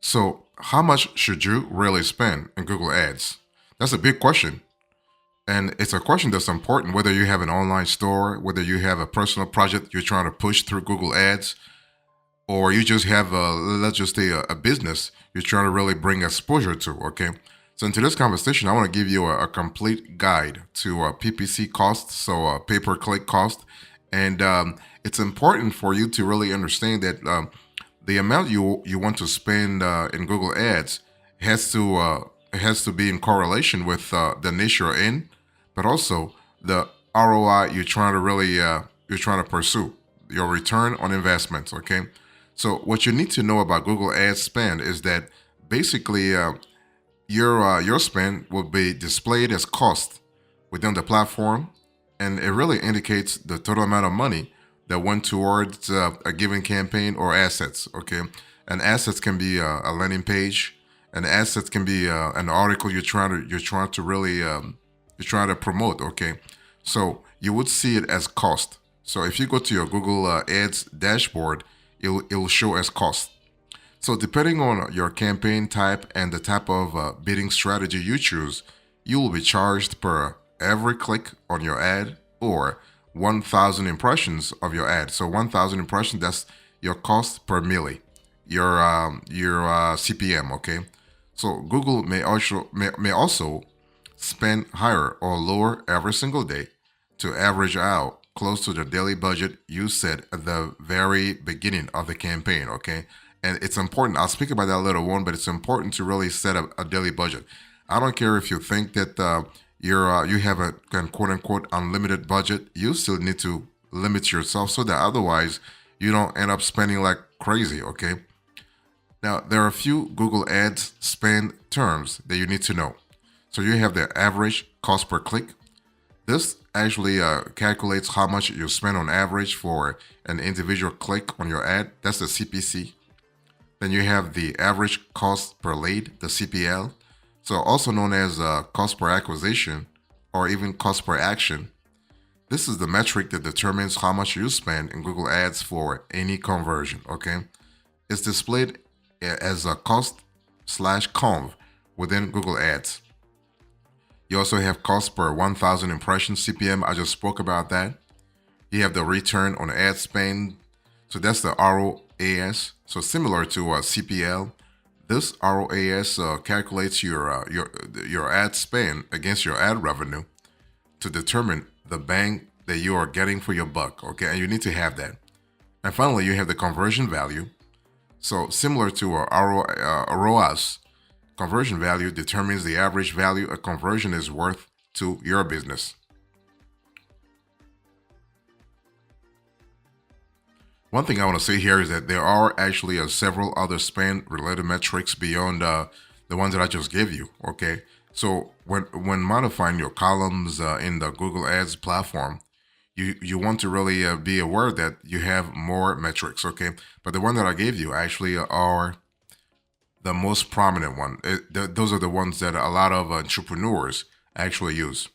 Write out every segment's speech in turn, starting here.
So, how much should you really spend in Google Ads? That's a big question. And it's a question that's important whether you have an online store, whether you have a personal project you're trying to push through Google Ads, or you just have let's just say a business you're trying to really bring exposure to. Okay. So, in today's conversation, I want to give you a complete guide to PPC costs, so pay per click cost. And it's important for you to really understand that the amount you want to spend in Google Ads has to be in correlation with the niche you're in, but also the ROI you're trying to pursue, your return on investments. Okay, so what you need to know about Google Ads spend is that basically your spend will be displayed as cost within the platform, and it really indicates the total amount of money that went towards a given campaign or assets. Okay, and assets can be a landing page, and assets can be an article you're trying to really you're trying to promote. Okay, so you would see it as cost. So if you go to your Google Ads dashboard, it'll show as cost. So, depending on your campaign type and the type of bidding strategy you choose, you will be charged per every click on your ad or 1,000 impressions of your ad. So, 1,000 impressions, that's your cost per milli, your CPM. Okay. So, Google may also spend higher or lower every single day to average out close to the daily budget you set at the very beginning of the campaign. Okay, and it's important. I'll speak about that later on, but it's important to really set a daily budget. I don't care if you think that you have a quote unquote unlimited budget. You still need to limit yourself so that otherwise you don't end up spending like crazy. Okay. Now there are a few Google Ads spend terms that you need to know. So you have the average cost per click. This actually calculates how much you spend on average for an individual click on your ad. That's the CPC. Then you have the average cost per lead, the CPL. So also known as cost per acquisition or even cost per action. This is the metric that determines how much you spend in Google Ads for any conversion. Okay, it's displayed as a cost slash conv within Google Ads. You also have cost per 1,000 impressions CPM. I just spoke about that. You have the return on ad spend. So that's the ROAS. So similar to CPL, this ROAS calculates your ad spend against your ad revenue to determine the bang that you are getting for your buck. Okay, and you need to have that. And finally, you have the conversion value. So similar to ROAS, conversion value determines the average value a conversion is worth to your business. One thing I want to say here is that there are actually several other spend related metrics beyond the ones that I just gave you. Okay, so when modifying your columns in the Google Ads platform, you want to really be aware that you have more metrics. Okay, but the one that I gave you actually are the most prominent one. Those are the ones that a lot of entrepreneurs actually use.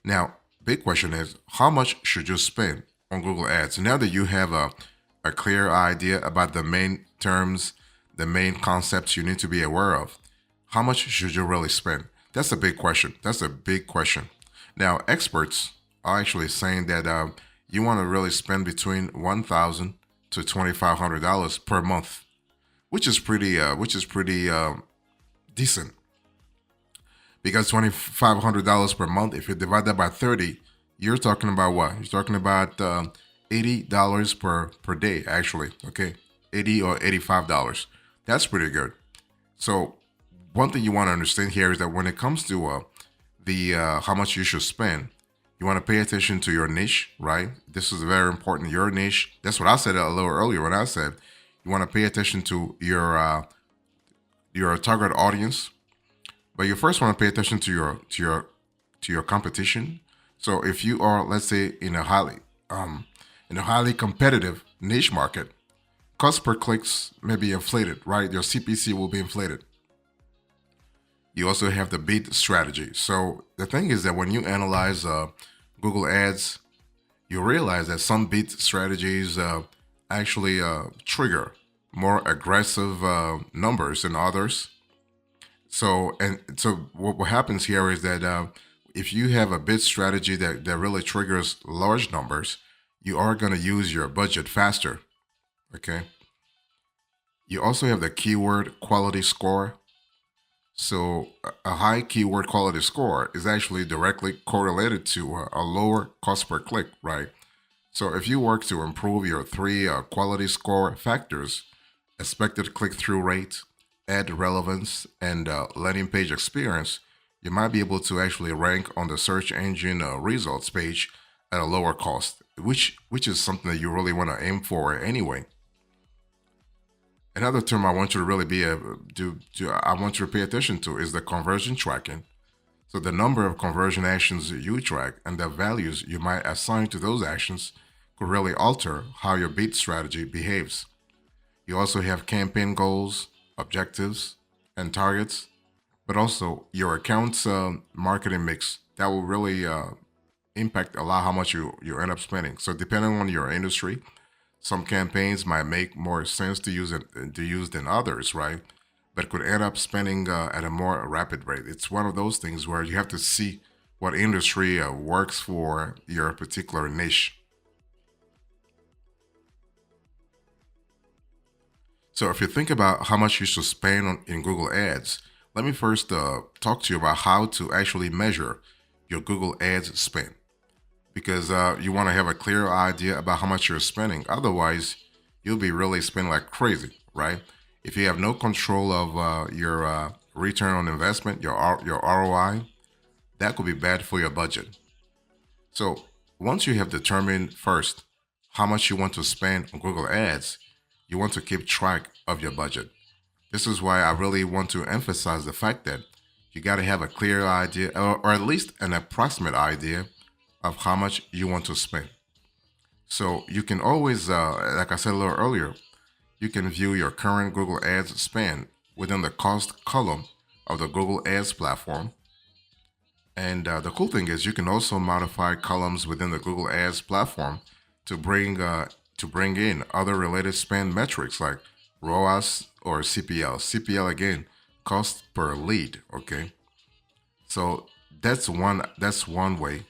Now, big question is how much should you spend on Google Ads? Now that you have a clear idea about the main terms, the main concepts you need to be aware of, how much should you really spend? That's a big question. That's a big question. Now, experts are actually saying that you want to really spend between $1,000 to $2,500 per month, which is pretty decent. Because $2,500 per month, if you divide that by 30, you're talking about what? You're talking about $80 per day, actually. Okay, 80 or $85. That's pretty good. So one thing you want to understand here is that when it comes to the how much you should spend, you want to pay attention to your niche, right? This is very important. Your niche. That's what I said a little earlier when I said you want to pay attention to your target audience, but you first want to pay attention to your competition. So if you are, let's say, in a highly competitive niche market, cost per clicks may be inflated, right? Your CPC will be inflated. You also have the bid strategy. So the thing is that when you analyze Google Ads, you realize that some bid strategies actually trigger more aggressive numbers than others. So what happens here is that if you have a bid strategy that really triggers large numbers, you are going to use your budget faster. Okay. You also have the keyword quality score. So a high keyword quality score is actually directly correlated to a lower cost per click, right? So if you work to improve your three quality score factors, expected click-through rate, ad relevance, and landing page experience, you might be able to actually rank on the search engine results page at a lower cost, which is something that you really want to aim for anyway. Another term I want you to really be I want you to pay attention to is the conversion tracking. So the number of conversion actions you track and the values you might assign to those actions could really alter how your bid strategy behaves. You also have campaign goals, objectives, and targets, but also your account's marketing mix that will really impact a lot how much you end up spending. So depending on your industry, some campaigns might make more sense to use than others, right? But could end up spending at a more rapid rate. It's one of those things where you have to see what industry works for your particular niche. So if you think about how much you should spend in Google Ads, let me first talk to you about how to actually measure your Google Ads spend because you want to have a clear idea about how much you're spending. Otherwise, you'll be really spending like crazy, right? If you have no control of your return on investment, your ROI, that could be bad for your budget. So once you have determined first how much you want to spend on Google Ads, you want to keep track of your budget. This is why I really want to emphasize the fact that you got to have a clear idea or at least an approximate idea of how much you want to spend. So you can always, like I said a little earlier, you can view your current Google Ads spend within the cost column of the Google Ads platform. And the cool thing is you can also modify columns within the Google Ads platform to bring in other related spend metrics like ROAS or CPL. CPL again, cost per lead. Okay, so that's one way.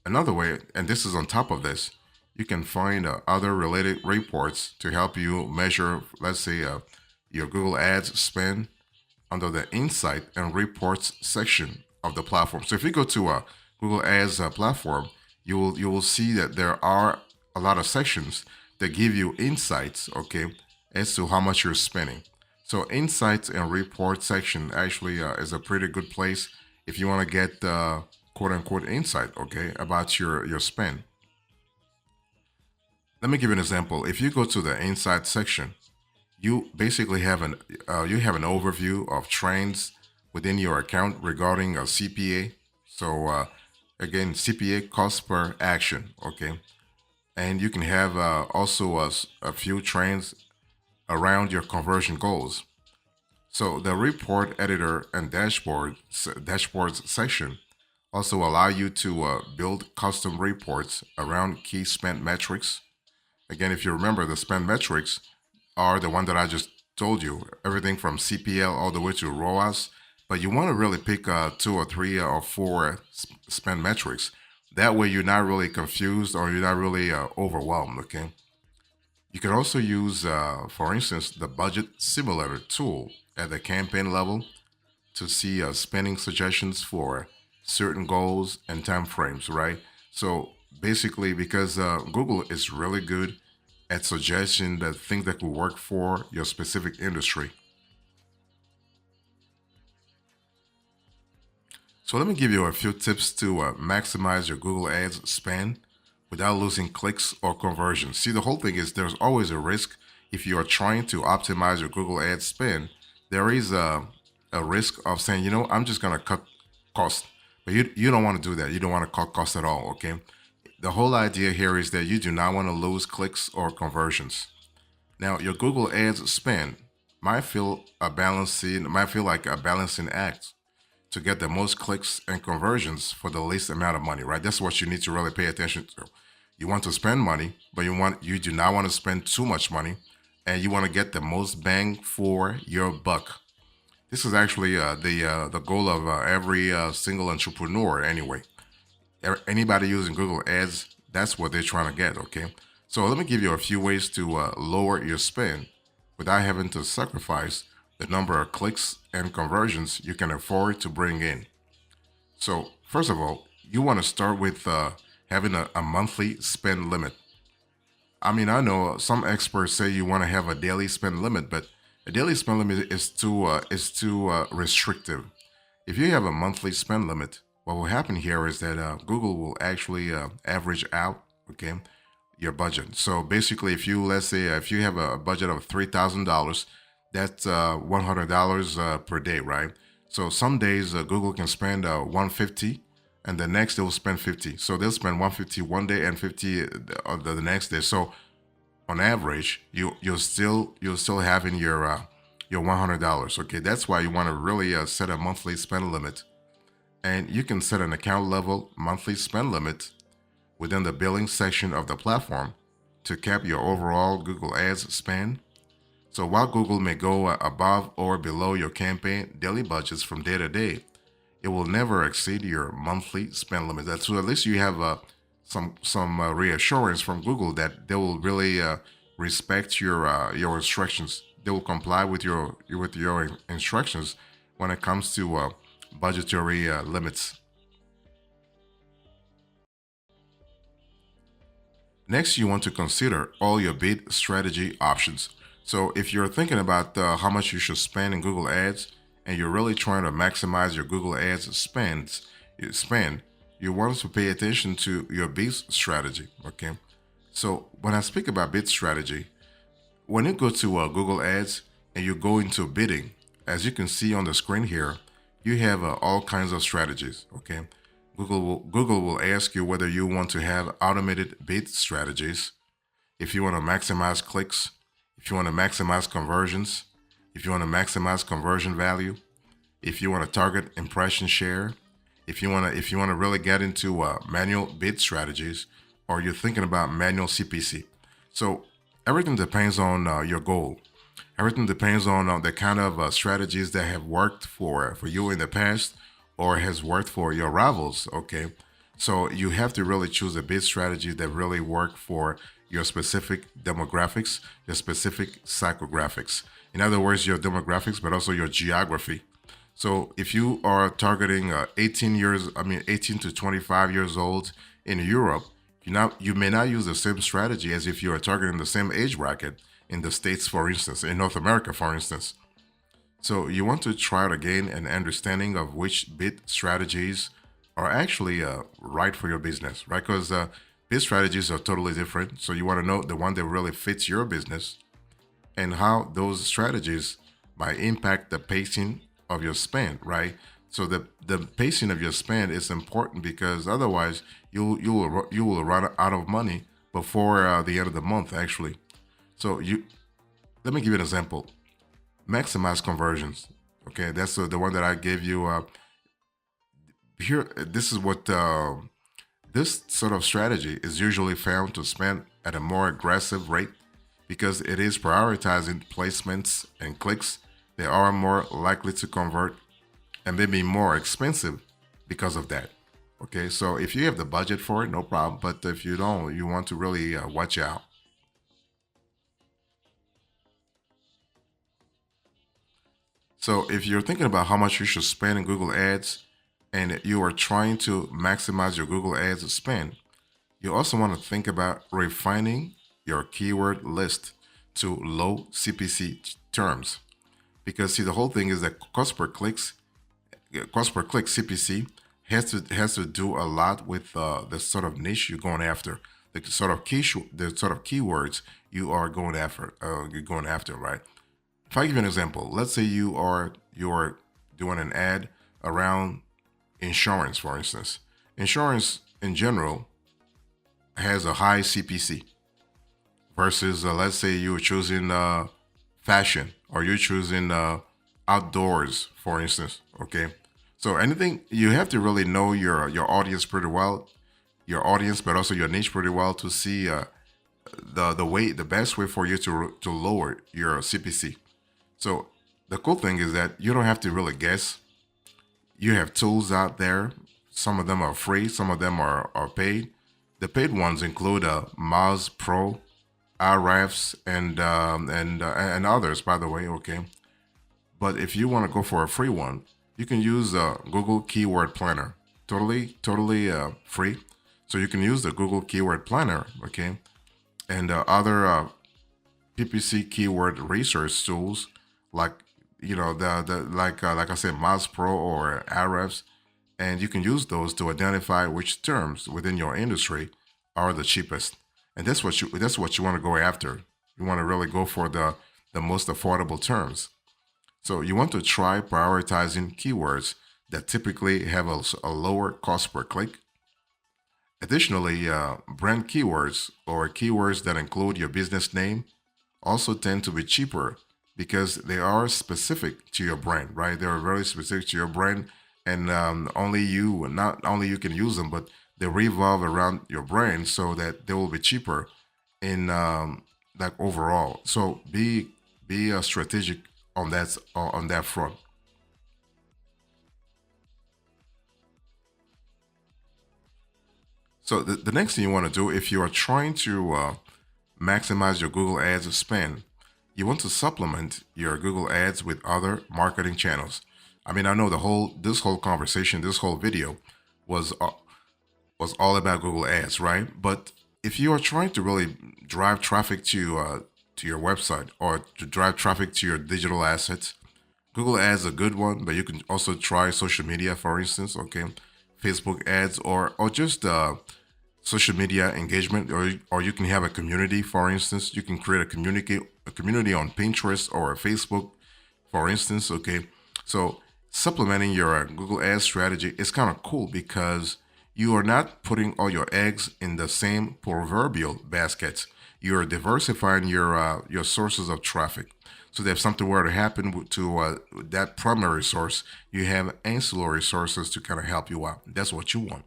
Another way, and this is on top of this, you can find other related reports to help you measure, let's say, your Google Ads spend under the Insight and Reports section of the platform. So if you go to a Google Ads platform, you will see that there are a lot of sections that give you insights, okay, as to how much you're spending. So Insights and Report section actually is a pretty good place if you want to get quote unquote insight, okay, about your spend. Let me give you an example. If you go to the Insight section, you basically have an overview of trends within your account regarding a CPA. So again, CPA cost per action, okay, and you can have also a few trends around your conversion goals. So the report editor and dashboards section also allow you to build custom reports around key spend metrics. Again, if you remember, the spend metrics are the one that I just told you, everything from CPL all the way to ROAS. But you want to really pick two or three or four spend metrics. That way, you're not really confused or you're not really overwhelmed. Okay. You can also use, for instance, the budget simulator tool at the campaign level to see spending suggestions for certain goals and time frames, right? So basically, because Google is really good at suggesting the things that could work for your specific industry. So let me give you a few tips to maximize your Google Ads spend without losing clicks or conversions. See, the whole thing is there's always a risk if you are trying to optimize your Google Ads spend. There is a risk of saying, I'm just going to cut cost. But you don't want to do that. You don't want to cut cost at all, okay? The whole idea here is that you do not want to lose clicks or conversions. Now, your Google Ads spend might feel like a balancing act to get the most clicks and conversions for the least amount of money, right? That's what you need to really pay attention to. You want to spend money, but you do not want to spend too much money and you want to get the most bang for your buck. This is actually the goal of every single entrepreneur anyway. Anybody using Google Ads, that's what they're trying to get. Okay, so let me give you a few ways to lower your spend without having to sacrifice the number of clicks and conversions you can afford to bring in. So first of all, you want to start with having a monthly spend limit. I mean, I know some experts say you want to have a daily spend limit, but a daily spend limit is too restrictive. If you have a monthly spend limit, what will happen here is that Google will actually average out, okay, your budget. So basically, if you let's say if you have a budget of $3,000, that's $100 per day, right? So some days Google can spend 150, and the next they will spend 50. So they'll spend 150 one day and 50 the next day. So on average, you're still having your $100. Okay, that's why you want to really set a monthly spend limit, and you can set an account level monthly spend limit within the billing section of the platform to cap your overall Google Ads spend. So while Google may go above or below your campaign daily budgets from day to day, it will never exceed your monthly spend limit. That's so at least you have some reassurance from Google that they will really respect your instructions. They will comply with your instructions when it comes to budgetary limits. Next, you want to consider all your bid strategy options. So, if you're thinking about how much you should spend in Google Ads, and you're really trying to maximize your Google Ads spend, you want to pay attention to your bid strategy. Okay. So, when I speak about bid strategy, when you go to Google Ads and you go into bidding, as you can see on the screen here, you have all kinds of strategies. Okay, Google will ask you whether you want to have automated bid strategies, if you want to maximize clicks, if you want to maximize conversions, if you want to maximize conversion value, if you want to target impression share, if you want to really get into manual bid strategies, or you're thinking about manual CPC. So everything depends on your goal. Everything depends on the kind of strategies that have worked for you in the past or has worked for your rivals. Okay, so you have to really choose a bid strategy that really work for your specific demographics, your specific psychographics. In other words, your demographics, but also your geography. So if you are targeting 18 to 25 years old in Europe, you may not use the same strategy as if you are targeting the same age bracket in the States, for instance, in North America, for instance. So you want to try to gain an understanding of which bid strategies are actually right for your business, right? Because bid strategies are totally different. So you want to know the one that really fits your business and how those strategies might impact the pacing of your spend, right? So the pacing of your spend is important because otherwise you will run out of money before the end of the month, actually. So you let me give you an example. Maximize conversions. Okay, that's the one that I gave you here. This is what this sort of strategy is usually found to spend at a more aggressive rate because it is prioritizing placements and clicks that are more likely to convert and may be more expensive because of that. Okay, so if you have the budget for it, no problem. But if you don't, you want to really watch out. So if you're thinking about how much you should spend in Google Ads and you are trying to maximize your Google Ads spend, you also want to think about refining your keyword list to low CPC terms. Because see, the whole thing is that cost per click CPC has to do a lot with the sort of niche you're going after, the sort of keywords you're going after, right? If I give you an example, let's say you're doing an ad around insurance, for instance. Insurance in general has a high CPC versus let's say you're choosing fashion or you're choosing outdoors, for instance. Okay, so anything you have to really know your audience pretty well, your audience, but also your niche pretty well to see the best way for you to lower your CPC. So the cool thing is that you don't have to really guess. You have tools out there. Some of them are free, some of them are paid. The paid ones include Moz Pro, Ahrefs, and others, by the way. Okay, but if you want to go for a free one, you can use Google Keyword Planner. Totally free. So you can use the Google Keyword Planner. Okay, and other PPC keyword research tools like like I said, Moz Pro or Ahrefs, and you can use those to identify which terms within your industry are the cheapest. And that's what you want to go after. You want to really go for the most affordable terms. So you want to try prioritizing keywords that typically have a lower cost per click. Additionally, brand keywords or keywords that include your business name also tend to be cheaper because they are specific to your brand, right? They are very specific to your brand, and not only you can use them, but they revolve around your brand so that they will be cheaper in like overall. So be strategic on that front. So the next thing you want to do if you are trying to maximize your Google Ads spend, you want to supplement your Google Ads with other marketing channels. I mean, I know this whole conversation, this whole video was was all about Google Ads, right? But if you are trying to really drive traffic to your website or to drive traffic to your digital assets, Google Ads is a good one, but you can also try social media, for instance. Okay, Facebook ads or just social media engagement, or you can have a community. For instance, you can create a community on Pinterest or Facebook, for instance. Okay, so supplementing your Google Ads strategy is kind of cool because you are not putting all your eggs in the same proverbial baskets. You are diversifying your sources of traffic. So that if something were to happen to that primary source, you have ancillary sources to kind of help you out. That's what you want.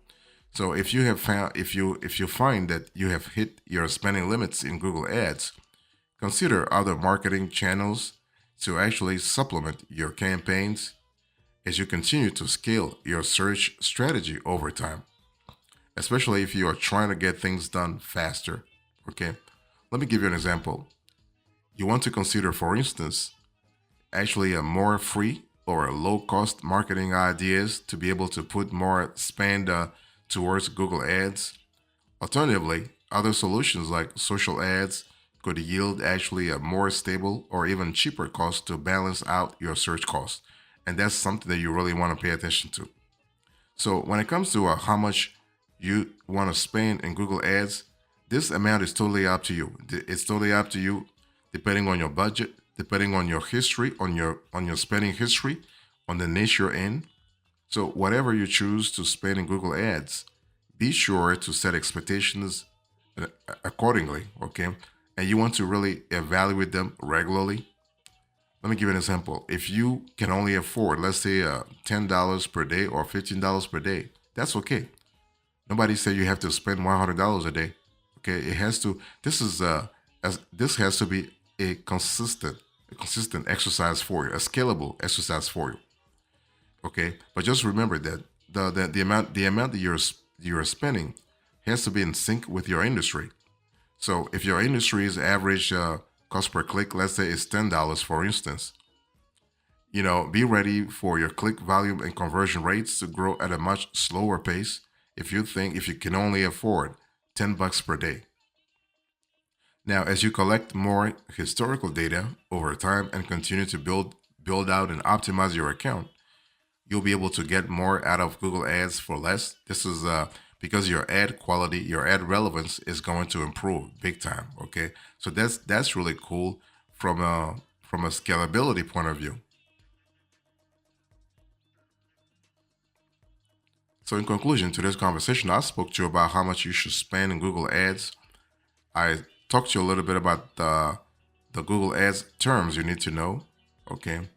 So if you find that you have hit your spending limits in Google Ads, consider other marketing channels to actually supplement your campaigns as you continue to scale your search strategy over time, especially if you are trying to get things done faster. Okay, let me give you an example. You want to consider, for instance, actually a more free or a low cost marketing ideas to be able to put more spend towards Google Ads. Alternatively, other solutions like social ads could yield actually a more stable or even cheaper cost to balance out your search costs. And that's something that you really want to pay attention to. So when it comes to how much you want to spend in Google Ads, this amount is totally up to you. It's totally up to you, depending on your budget, depending on your history, on your spending history, on the niche you're in. So whatever you choose to spend in Google Ads, be sure to set expectations accordingly. Okay, and you want to really evaluate them regularly. Let me give you an example. If you can only afford, let's say, $10 per day or $15 per day, that's okay. Nobody said you have to spend $100 a day. Okay, it has to. This has to be a consistent exercise for you, a scalable exercise for you. Okay, but just remember that the amount that you're spending has to be in sync with your industry. So if your industry's average cost per click, let's say, is $10, for instance, be ready for your click volume and conversion rates to grow at a much slower pace if you can only afford $10 per day. Now, as you collect more historical data over time and continue to build out and optimize your account, you'll be able to get more out of Google Ads for less. This is because your ad quality, your ad relevance is going to improve big time. Okay, so that's really cool from a scalability point of view. So in conclusion to this conversation, I spoke to you about how much you should spend in Google Ads. I talked to you a little bit about the Google Ads terms you need to know. Okay,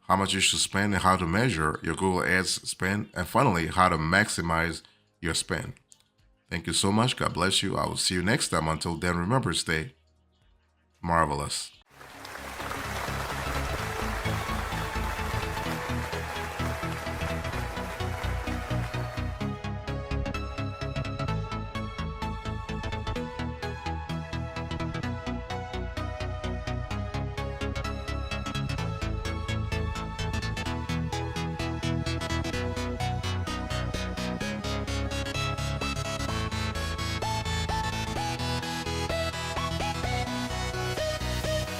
how much you should spend and how to measure your Google Ads spend, and finally, how to maximize your spend. Thank you so much. God bless you. I will see you next time. Until then, remember, stay marvelous.